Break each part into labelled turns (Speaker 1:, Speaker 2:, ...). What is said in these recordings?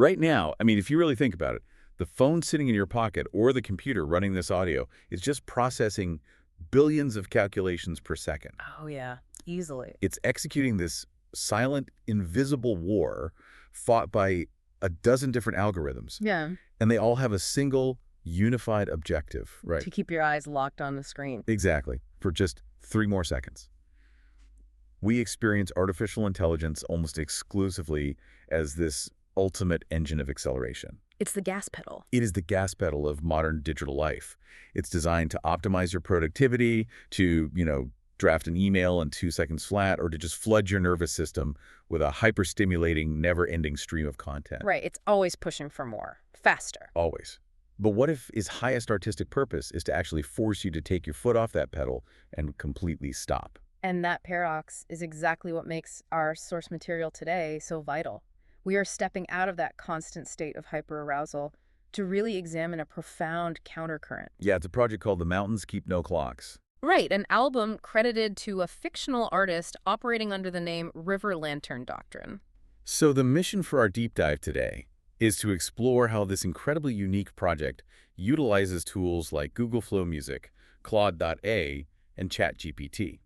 Speaker 1: Right now, I mean, if you really think about it, the phone sitting in your pocket or the computer running this audio is just processing billions of calculations per second.
Speaker 2: Oh, yeah, easily.
Speaker 1: It's executing this silent, invisible war fought by a dozen different algorithms,
Speaker 2: Yeah,
Speaker 1: and they all have a single, unified objective, right?
Speaker 2: to keep your eyes locked on the screen.
Speaker 1: Exactly, for just 3 more seconds. We experience artificial intelligence almost exclusively as this ultimate engine of acceleration.
Speaker 2: It's the gas pedal.
Speaker 1: It is the gas pedal of modern digital life. It's designed to optimize your productivity, to, draft an email in 2 seconds flat, or to just flood your nervous system with a hyper-stimulating, never-ending stream of content.
Speaker 2: Right, it's always pushing for more, faster.
Speaker 1: Always. But what if its highest artistic purpose is to actually force you to take your foot off that pedal and completely stop?
Speaker 2: And that paradox is exactly what makes our source material today so vital. We are stepping out of that constant state of hyperarousal to really examine a profound countercurrent.
Speaker 1: Yeah, it's a project called The Mountains Keep No Clocks.
Speaker 2: Right, an album credited to a fictional artist operating under the name River Lantern Doctrine.
Speaker 1: So the mission for our deep dive today is to explore how this incredibly unique project utilizes tools like Google Flow Music, Claude.a, and ChatGPT.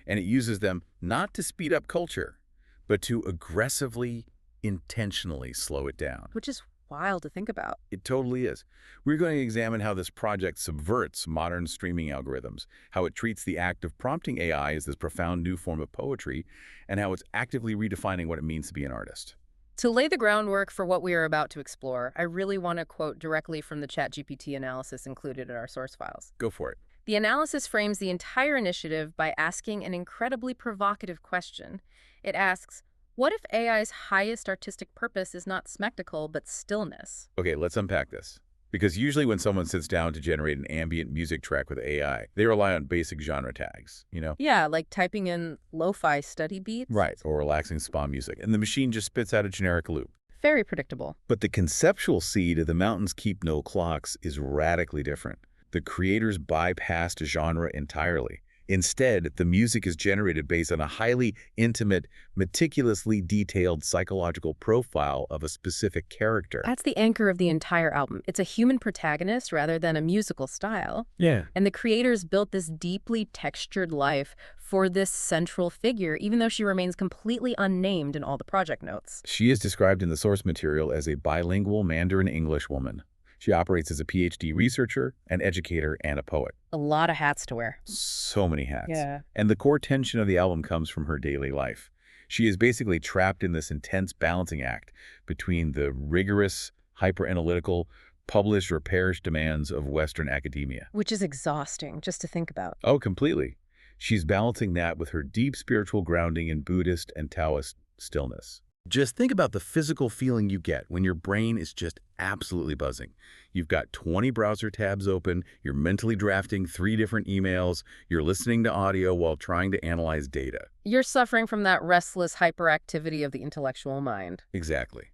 Speaker 1: And it uses them not to speed up culture, but to aggressively, intentionally slow it down.
Speaker 2: Which is wild to think about.
Speaker 1: It totally is. We're going to examine how this project subverts modern streaming algorithms, how it treats the act of prompting AI as this profound new form of poetry, and how it's actively redefining what it means to be an artist.
Speaker 2: To lay the groundwork for what we are about to explore, I really want to quote directly from the ChatGPT analysis included in our source files.
Speaker 1: Go for it.
Speaker 2: The analysis frames the entire initiative by asking an incredibly provocative question. It asks, what if AI's highest artistic purpose is not spectacle, but stillness?
Speaker 1: Okay, let's unpack this. Because usually when someone sits down to generate an ambient music track with AI, they rely on basic genre tags,
Speaker 2: Yeah, like typing in lo-fi study beats.
Speaker 1: Right, or relaxing spa music, and the machine just spits out a generic loop.
Speaker 2: Very predictable.
Speaker 1: But the conceptual seed of The Mountains Keep No Clocks is radically different. The creators bypassed genre entirely. Instead, the music is generated based on a highly intimate, meticulously detailed psychological profile of a specific character.
Speaker 2: That's the anchor of the entire album. It's a human protagonist rather than a musical style.
Speaker 1: Yeah.
Speaker 2: And the creators built this deeply textured life for this central figure, even though she remains completely unnamed in all the project notes.
Speaker 1: She is described in the source material as a bilingual Mandarin-English woman. She operates as a PhD researcher, an educator, and a poet.
Speaker 2: A lot of hats to wear.
Speaker 1: So many hats.
Speaker 2: Yeah.
Speaker 1: And the core tension of the album comes from her daily life. She is basically trapped in this intense balancing act between the rigorous, hyper-analytical, publish or perish demands of Western academia.
Speaker 2: Which is exhausting, just to think about.
Speaker 1: Oh, completely. She's balancing that with her deep spiritual grounding in Buddhist and Taoist stillness. Just think about the physical feeling you get when your brain is just absolutely buzzing. You've got 20 browser tabs open, you're mentally drafting 3 different emails, you're listening to audio while trying to analyze data.
Speaker 2: You're suffering from that restless hyperactivity of the intellectual mind.
Speaker 1: Exactly.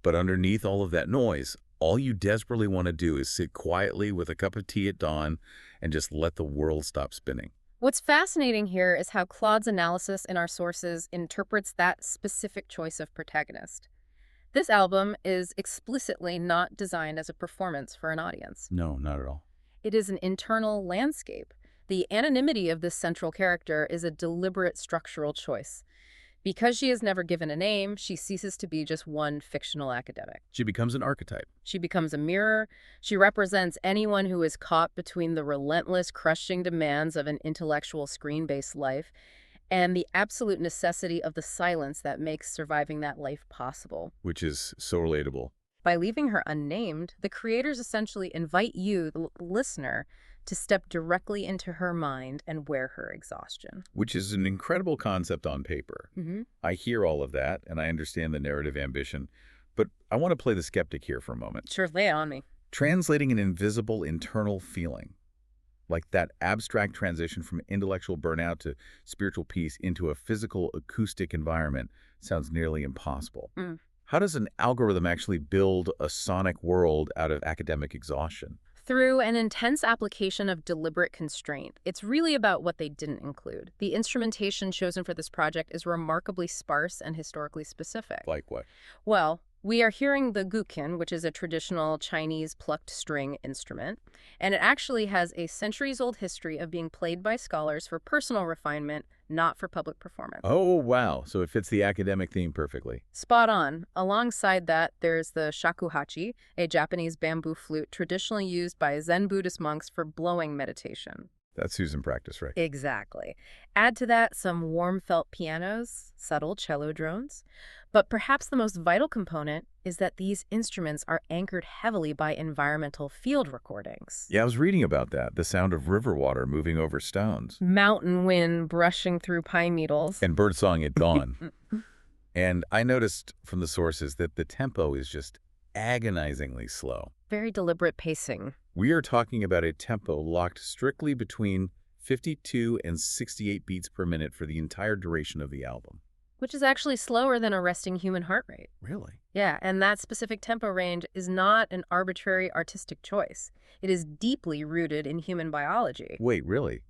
Speaker 1: But underneath all of that noise, all you desperately want to do is sit quietly with a cup of tea at dawn and just let the world stop spinning.
Speaker 2: What's fascinating here is how Claude's analysis in our sources interprets that specific choice of protagonist. This album is explicitly not designed as a performance for an audience.
Speaker 1: No, not at all.
Speaker 2: It is an internal landscape. The anonymity of this central character is a deliberate structural choice. Because she is never given a name, she ceases to be just one fictional academic.
Speaker 1: She becomes an archetype.
Speaker 2: She becomes a mirror. She represents anyone who is caught between the relentless, crushing demands of an intellectual screen-based life and the absolute necessity of the silence that makes surviving that life possible.
Speaker 1: Which is so relatable.
Speaker 2: By leaving her unnamed, the creators essentially invite you, the listener, to step directly into her mind and wear her exhaustion.
Speaker 1: Which is an incredible concept on paper. I hear all of that, and I understand the narrative ambition, but I want to play the skeptic here for a moment.
Speaker 2: Sure, lay it on me.
Speaker 1: Translating an invisible internal feeling, like that abstract transition from intellectual burnout to spiritual peace into a physical acoustic environment, sounds nearly impossible. How does an algorithm actually build a sonic world out of academic exhaustion?
Speaker 2: Through an intense application of deliberate constraint. It's really about what they didn't include. The instrumentation chosen for this project is remarkably sparse and historically specific.
Speaker 1: Like what?
Speaker 2: Well, We are hearing the guqin, which is a traditional Chinese plucked string instrument, and it actually has a centuries-old history of being played by scholars for personal refinement, not for public performance.
Speaker 1: Oh, wow. So it fits the academic theme perfectly.
Speaker 2: Spot on. Alongside that, there's the shakuhachi, a Japanese bamboo flute traditionally used by Zen Buddhist monks for blowing meditation.
Speaker 1: That's who's in practice, right?
Speaker 2: Exactly. Add to that some warm felt pianos, subtle cello drones. But perhaps the most vital component is that these instruments are anchored heavily by environmental field recordings.
Speaker 1: Yeah, I was reading about that. The sound of river water moving over stones.
Speaker 2: Mountain wind brushing through pine needles.
Speaker 1: And birdsong at dawn. And I noticed from the sources that the tempo is just agonizingly slow.
Speaker 2: Very deliberate pacing.
Speaker 1: We are talking about a tempo locked strictly between 52 and 68 beats per minute for the entire duration of the album.
Speaker 2: Which is actually slower than a resting human heart rate.
Speaker 1: Really?
Speaker 2: Yeah, and that specific tempo range is not an arbitrary artistic choice. It is deeply rooted in human biology.
Speaker 1: Wait, really?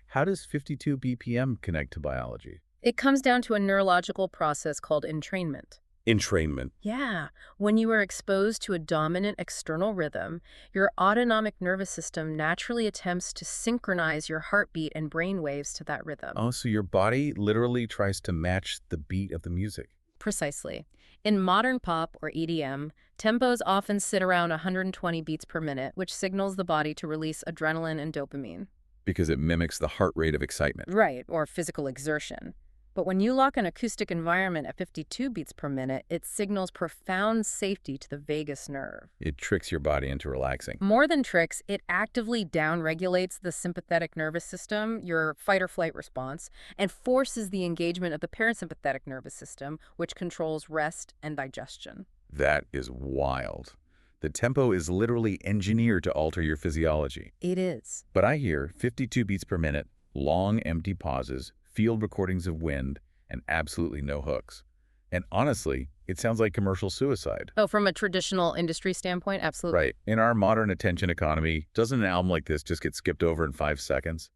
Speaker 1: How does 52 BPM connect to biology?
Speaker 2: It comes down to a neurological process called entrainment.
Speaker 1: Entrainment.
Speaker 2: Yeah, when you are exposed to a dominant external rhythm, your autonomic nervous system naturally attempts to synchronize your heartbeat and brain waves to that rhythm.
Speaker 1: Oh, so your body literally tries to match the beat of the music.
Speaker 2: Precisely. In modern pop or EDM, tempos often sit around 120 beats per minute, which signals the body to release adrenaline and dopamine.
Speaker 1: Because it mimics the heart rate of excitement.
Speaker 2: Right, or physical exertion. But when you lock an acoustic environment at 52 beats per minute, it signals profound safety to the vagus nerve.
Speaker 1: It tricks your body into relaxing.
Speaker 2: More than tricks, it actively downregulates the sympathetic nervous system, your fight-or-flight response, and forces the engagement of the parasympathetic nervous system, which controls rest and digestion.
Speaker 1: That is wild. The tempo is literally engineered to alter your physiology.
Speaker 2: It is.
Speaker 1: But I hear 52 beats per minute, long empty pauses, field recordings of wind, and absolutely no hooks. And honestly, it sounds like commercial suicide.
Speaker 2: Oh, from a traditional industry standpoint, absolutely.
Speaker 1: Right. In our modern attention economy, doesn't an album like this just get skipped over in 5 seconds?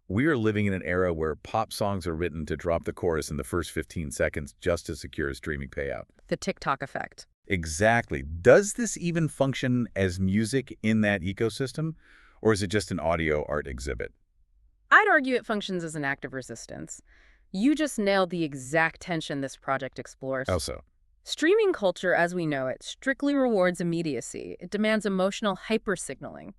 Speaker 1: We are living in an era where pop songs are written to drop the chorus in the first 15 seconds just to secure a streaming payout.
Speaker 2: The TikTok effect.
Speaker 1: Exactly. Does this even function as music in that ecosystem? Or is it just an audio art exhibit?
Speaker 2: I'd argue it functions as an act of resistance. You just nailed the exact tension this project explores.
Speaker 1: How so?
Speaker 2: Streaming culture, as we know it, strictly rewards immediacy. It demands emotional hypersignaling.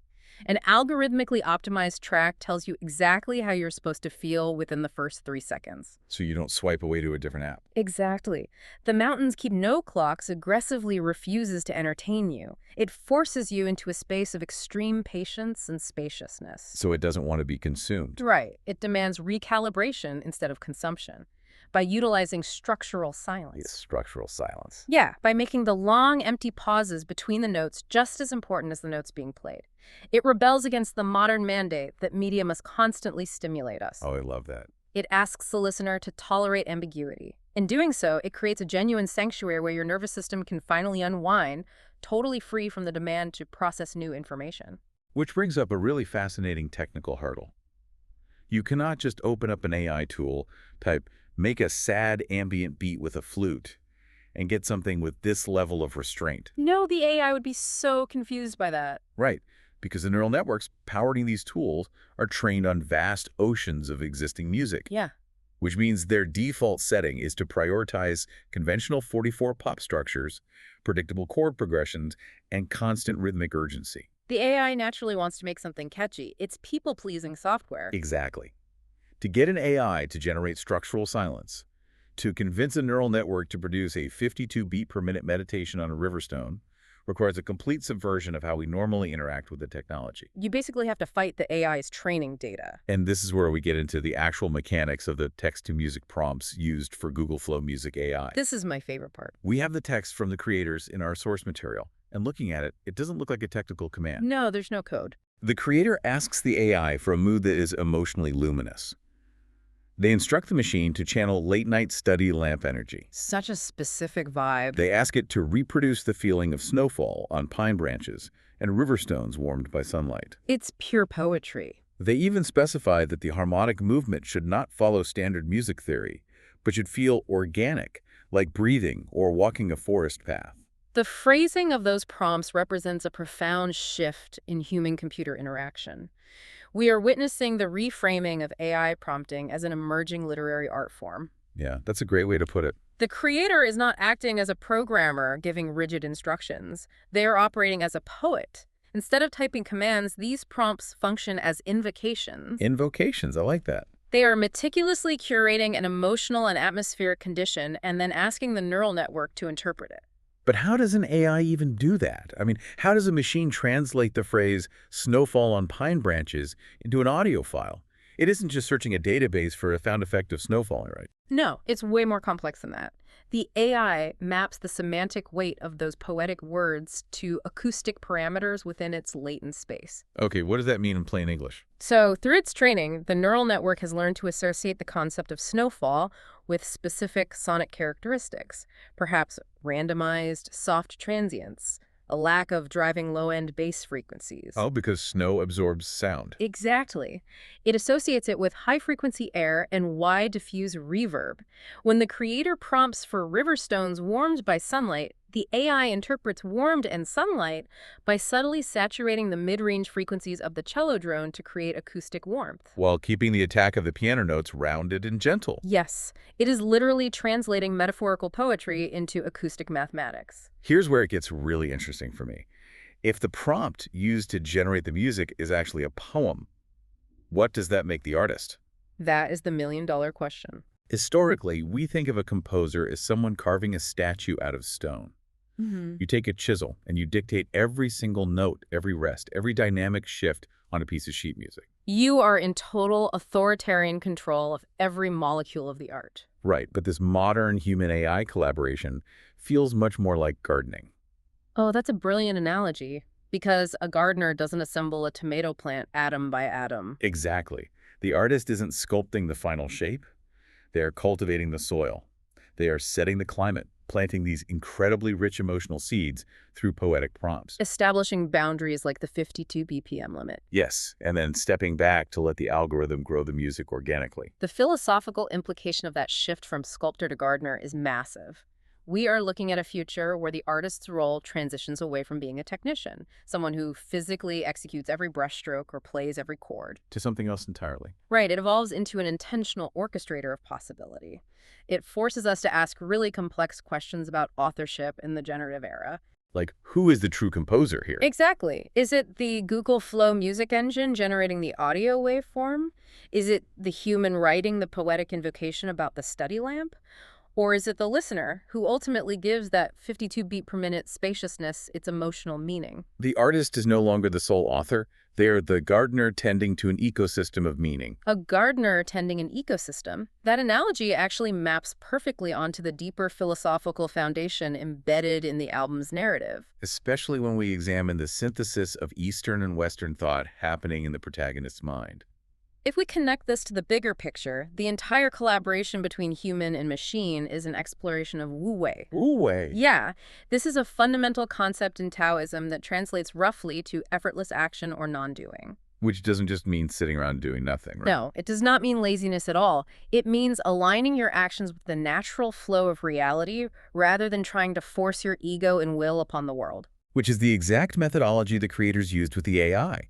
Speaker 2: An algorithmically optimized track tells you exactly how you're supposed to feel within the first 3 seconds.
Speaker 1: So you don't swipe away to a different app.
Speaker 2: Exactly. The Mountains Keep No Clocks aggressively refuses to entertain you. It forces you into a space of extreme patience and spaciousness.
Speaker 1: So it doesn't want to be consumed.
Speaker 2: Right. It demands recalibration instead of consumption by utilizing structural silence.
Speaker 1: Yes, structural silence.
Speaker 2: Yeah, by making the long, empty pauses between the notes just as important as the notes being played. It rebels against the modern mandate that media must constantly stimulate us.
Speaker 1: Oh, I love that.
Speaker 2: It asks the listener to tolerate ambiguity. In doing so, it creates a genuine sanctuary where your nervous system can finally unwind, totally free from the demand to process new information.
Speaker 1: Which brings up a really fascinating technical hurdle. You cannot just open up an AI tool, type, make a sad ambient beat with a flute, and get something with this level of restraint.
Speaker 2: No, the AI would be so confused by that.
Speaker 1: Right, because the neural networks powering these tools are trained on vast oceans of existing music.
Speaker 2: Yeah.
Speaker 1: Which means their default setting is to prioritize conventional 44 pop structures, predictable chord progressions, and constant rhythmic urgency.
Speaker 2: The AI naturally wants to make something catchy. It's people-pleasing software.
Speaker 1: Exactly. To get an AI to generate structural silence, to convince a neural network to produce a 52 beat per minute meditation on a river stone, requires a complete subversion of how we normally interact with the technology.
Speaker 2: You basically have to fight the AI's training data.
Speaker 1: And this is where we get into the actual mechanics of the text-to-music prompts used for Google Flow Music AI.
Speaker 2: This is my favorite part.
Speaker 1: We have the text from the creators in our source material, and looking at it, it doesn't look like a technical command.
Speaker 2: No, there's no code.
Speaker 1: The creator asks the AI for a mood that is emotionally luminous. They instruct the machine to channel late-night study lamp energy.
Speaker 2: Such a specific vibe.
Speaker 1: They ask it to reproduce the feeling of snowfall on pine branches and river stones warmed by sunlight.
Speaker 2: It's pure poetry.
Speaker 1: They even specify that the harmonic movement should not follow standard music theory, but should feel organic, like breathing or walking a forest path.
Speaker 2: The phrasing of those prompts represents a profound shift in human-computer interaction. We are witnessing the reframing of AI prompting as an emerging literary art form.
Speaker 1: Yeah, that's a great way to put it.
Speaker 2: The creator is not acting as a programmer giving rigid instructions. They are operating as a poet. Instead of typing commands, these prompts function as invocations.
Speaker 1: Invocations, I like that.
Speaker 2: They are meticulously curating an emotional and atmospheric condition and then asking the neural network to interpret it.
Speaker 1: But how does an AI even do that? I mean, how does a machine translate the phrase snowfall on pine branches into an audio file? It isn't just searching a database for a sound effect of snow falling, right?
Speaker 2: No, it's way more complex than that. The AI maps the semantic weight of those poetic words to acoustic parameters within its latent space.
Speaker 1: Okay, what does that mean in plain English?
Speaker 2: So, through its training, the neural network has learned to associate the concept of snowfall with specific sonic characteristics, perhaps randomized soft transients, a lack of driving low-end bass frequencies.
Speaker 1: Oh, because snow absorbs sound.
Speaker 2: Exactly. It associates it with high-frequency air and wide diffuse reverb. When the creator prompts for river stones warmed by sunlight, the AI interprets warmed and sunlight by subtly saturating the mid-range frequencies of the cello drone to create acoustic warmth.
Speaker 1: While keeping the attack of the piano notes rounded and gentle.
Speaker 2: Yes, it is literally translating metaphorical poetry into acoustic mathematics.
Speaker 1: Here's where it gets really interesting for me. If the prompt used to generate the music is actually a poem, what does that make the artist?
Speaker 2: That is the million-dollar question.
Speaker 1: Historically, we think of a composer as someone carving a statue out of stone. You take a chisel and you dictate every single note, every rest, every dynamic shift on a piece of sheet music.
Speaker 2: You are in total authoritarian control of every molecule of the art.
Speaker 1: Right, but this modern human-AI collaboration feels much more like gardening.
Speaker 2: Oh, that's a brilliant analogy, because a gardener doesn't assemble a tomato plant atom by atom.
Speaker 1: Exactly. The artist isn't sculpting the final shape. They are cultivating the soil. They are setting the climate, planting these incredibly rich emotional seeds through poetic prompts.
Speaker 2: Establishing boundaries like the 52 BPM limit.
Speaker 1: Yes, and then stepping back to let the algorithm grow the music organically.
Speaker 2: The philosophical implication of that shift from sculptor to gardener is massive. We are looking at a future where the artist's role transitions away from being a technician, someone who physically executes every brushstroke or plays every chord,
Speaker 1: To something else entirely.
Speaker 2: Right, it evolves into an intentional orchestrator of possibility. It forces us to ask really complex questions about authorship in the generative era.
Speaker 1: Like, who is the true composer here?
Speaker 2: Exactly. Is it the Google Flow music engine generating the audio waveform? Is it the human writing the poetic invocation about the study lamp? Or is it the listener who ultimately gives that 52 beat per minute spaciousness its emotional meaning?
Speaker 1: The artist is no longer the sole author. They are the gardener tending to an ecosystem of meaning.
Speaker 2: A gardener tending an ecosystem? That analogy actually maps perfectly onto the deeper philosophical foundation embedded in the album's narrative.
Speaker 1: Especially when we examine the synthesis of Eastern and Western thought happening in the protagonist's mind.
Speaker 2: If we connect this to the bigger picture, the entire collaboration between human and machine is an exploration of wu-wei.
Speaker 1: Wu-wei.
Speaker 2: Yeah, this is a fundamental concept in Taoism that translates roughly to effortless action or non-doing.
Speaker 1: Which doesn't just mean sitting around doing nothing, right?
Speaker 2: No, it does not mean laziness at all. It means aligning your actions with the natural flow of reality rather than trying to force your ego and will upon the world.
Speaker 1: Which is the exact methodology the creators used with the AI.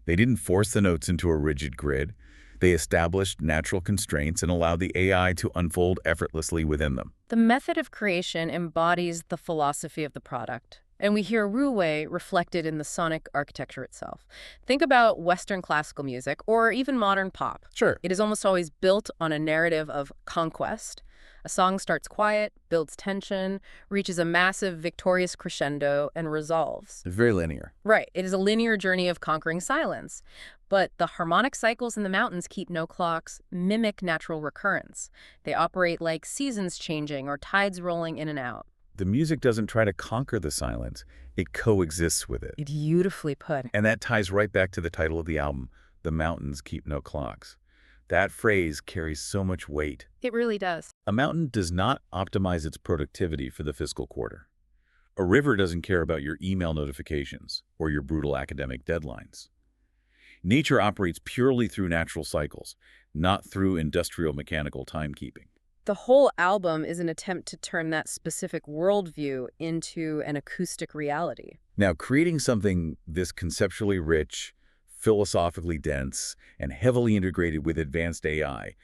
Speaker 1: They didn't force the notes into a rigid grid. They established natural constraints and allowed the AI to unfold effortlessly within them.
Speaker 2: The method of creation embodies the philosophy of the product. And we hear wu-wei reflected in the sonic architecture itself. Think about Western classical music or even modern pop.
Speaker 1: Sure.
Speaker 2: It is almost always built on a narrative of conquest. A song starts quiet, builds tension, reaches a massive victorious crescendo, and resolves.
Speaker 1: Very linear.
Speaker 2: Right. It is a linear journey of conquering silence. But the harmonic cycles in the mountains keep no clocks, mimic natural recurrence. They operate like seasons changing or tides rolling in and out.
Speaker 1: The music doesn't try to conquer the silence. It coexists with it.
Speaker 2: Beautifully put.
Speaker 1: And that ties right back to the title of the album, The Mountains Keep No Clocks. That phrase carries so much weight.
Speaker 2: It really does.
Speaker 1: A mountain does not optimize its productivity for the fiscal quarter. A river doesn't care about your email notifications or your brutal academic deadlines. Nature operates purely through natural cycles, not through industrial mechanical timekeeping.
Speaker 2: The whole album is an attempt to turn that specific worldview into an acoustic reality.
Speaker 1: Now, creating something this conceptually rich, philosophically dense, and heavily integrated with advanced AI,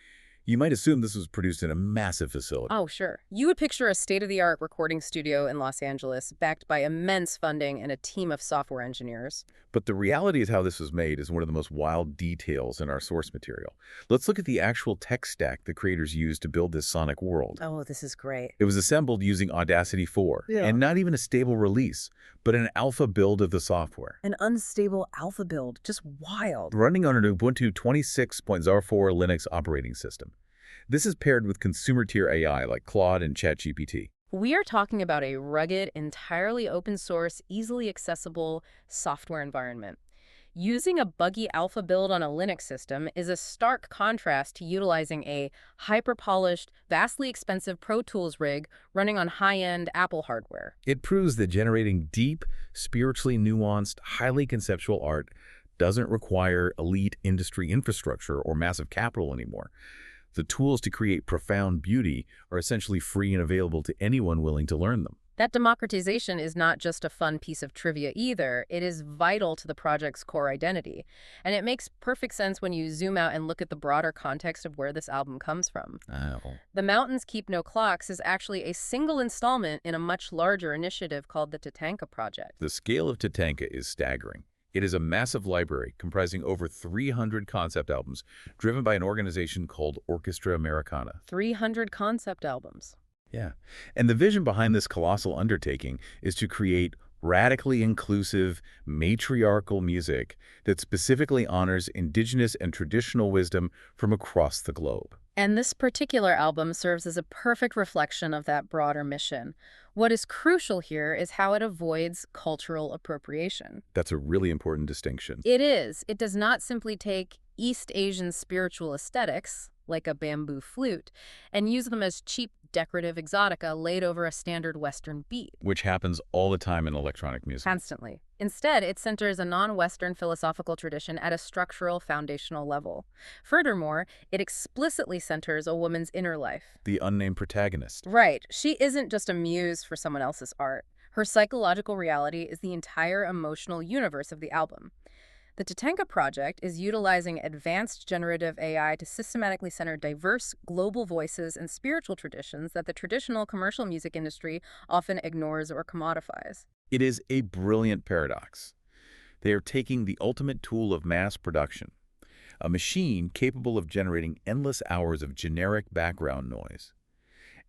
Speaker 1: you might assume this was produced in a massive facility.
Speaker 2: Oh, sure. You would picture a state-of-the-art recording studio in Los Angeles, backed by immense funding and a team of software engineers.
Speaker 1: But the reality is how this was made is one of the most wild details in our source material. Let's look at the actual tech stack the creators used to build this sonic world.
Speaker 2: Oh, this is great.
Speaker 1: It was assembled using Audacity 4,
Speaker 2: Yeah.
Speaker 1: and not even a stable release, but an alpha build of the software.
Speaker 2: An unstable alpha build, just wild.
Speaker 1: Running on an Ubuntu 26.04 Linux operating system. This is paired with consumer-tier AI like Claude and ChatGPT.
Speaker 2: We are talking about a rugged, entirely open source, easily accessible software environment. Using a buggy alpha build on a Linux system is a stark contrast to utilizing a hyper-polished, vastly expensive Pro Tools rig running on high-end Apple hardware.
Speaker 1: It proves that generating deep, spiritually nuanced, highly conceptual art doesn't require elite industry infrastructure or massive capital anymore. The tools to create profound beauty are essentially free and available to anyone willing to learn them.
Speaker 2: That democratization is not just a fun piece of trivia either. It is vital to the project's core identity. And it makes perfect sense when you zoom out and look at the broader context of where this album comes from.
Speaker 1: Oh.
Speaker 2: The Mountains Keep No Clocks is actually a single installment in a much larger initiative called the TATANKA project.
Speaker 1: The scale of TATANKA is staggering. It is a massive library comprising over 300 concept albums driven by an organization called Orchestra Americana.
Speaker 2: 300 concept albums.
Speaker 1: Yeah. And the vision behind this colossal undertaking is to create radically inclusive, matriarchal music that specifically honors indigenous and traditional wisdom from across the globe.
Speaker 2: And this particular album serves as a perfect reflection of that broader mission. What is crucial here is how it avoids cultural appropriation.
Speaker 1: That's a really important distinction.
Speaker 2: It is. It does not simply take East Asian spiritual aesthetics, like a bamboo flute, and use them as cheap decorative exotica laid over a standard Western beat.
Speaker 1: Which happens all the time in electronic music.
Speaker 2: Constantly. Instead, it centers a non-Western philosophical tradition at a structural, foundational level. Furthermore, it explicitly centers a woman's inner life.
Speaker 1: The unnamed protagonist.
Speaker 2: Right. She isn't just a muse for someone else's art. Her psychological reality is the entire emotional universe of the album. The TATANKA project is utilizing advanced generative AI to systematically center diverse global voices and spiritual traditions that the traditional commercial music industry often ignores or commodifies.
Speaker 1: It is a brilliant paradox. They are taking the ultimate tool of mass production, a machine capable of generating endless hours of generic background noise,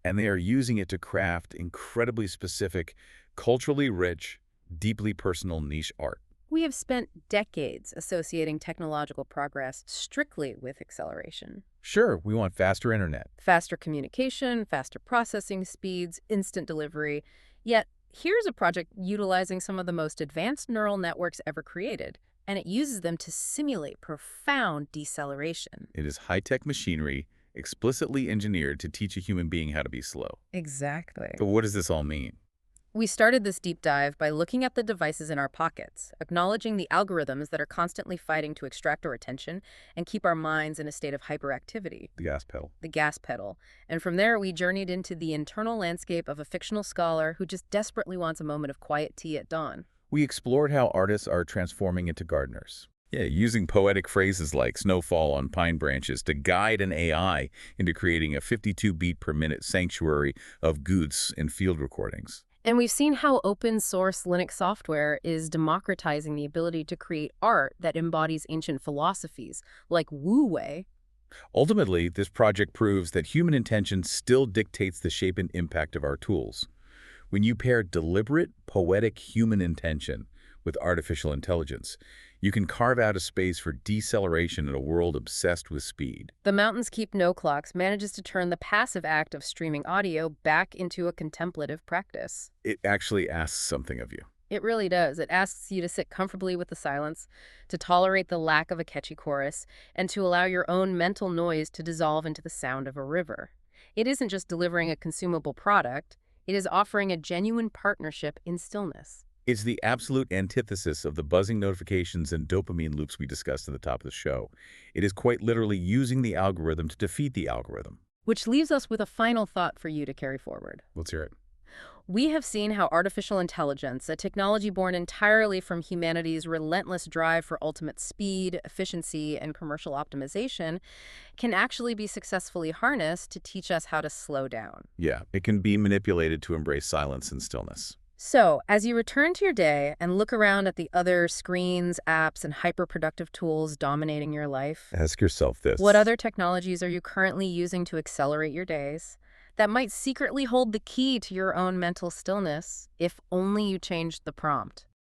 Speaker 1: and they are using it to craft incredibly specific, culturally rich, deeply personal niche art.
Speaker 2: We have spent decades associating technological progress strictly with acceleration.
Speaker 1: Sure, we want faster internet.
Speaker 2: Faster communication, faster processing speeds, instant delivery. Yet, here's a project utilizing some of the most advanced neural networks ever created, and it uses them to simulate profound deceleration.
Speaker 1: It is high-tech machinery explicitly engineered to teach a human being how to be slow.
Speaker 2: Exactly.
Speaker 1: But what does this all mean?
Speaker 2: We started this deep dive by looking at the devices in our pockets, acknowledging the algorithms that are constantly fighting to extract our attention and keep our minds in a state of hyperactivity.
Speaker 1: The gas pedal.
Speaker 2: The gas pedal. And from there, we journeyed into the internal landscape of a fictional scholar who just desperately wants a moment of quiet tea at dawn.
Speaker 1: We explored how artists are transforming into gardeners. Yeah, using poetic phrases like snowfall on pine branches to guide an AI into creating a 52 beat per minute sanctuary of ꗧ𝗓𝗓 in field recordings.
Speaker 2: And we've seen how open-source Linux software is democratizing the ability to create art that embodies ancient philosophies, like Wu-Wei.
Speaker 1: Ultimately, this project proves that human intention still dictates the shape and impact of our tools. When you pair deliberate, poetic human intention with artificial intelligence, you can carve out a space for deceleration in a world obsessed with speed.
Speaker 2: The Mountains Keep No Clocks manages to turn the passive act of streaming audio back into a contemplative practice.
Speaker 1: It actually asks something of you.
Speaker 2: It really does. It asks you to sit comfortably with the silence, to tolerate the lack of a catchy chorus, and to allow your own mental noise to dissolve into the sound of a river. It isn't just delivering a consumable product, it is offering a genuine partnership in stillness.
Speaker 1: It's the absolute antithesis of the buzzing notifications and dopamine loops we discussed at the top of the show. It is quite literally using the algorithm to defeat the algorithm.
Speaker 2: Which leaves us with a final thought for you to carry forward.
Speaker 1: Let's hear it.
Speaker 2: We have seen how artificial intelligence, a technology born entirely from humanity's relentless drive for ultimate speed, efficiency, and commercial optimization, can actually be successfully harnessed to teach us how to slow down.
Speaker 1: Yeah, it can be manipulated to embrace silence and stillness.
Speaker 2: So, as you return to your day and look around at the other screens, apps, and hyper-productive tools dominating your life,
Speaker 1: Ask yourself this.
Speaker 2: what other technologies are you currently using to accelerate your days that might secretly hold the key to your own mental stillness if only you changed the prompt?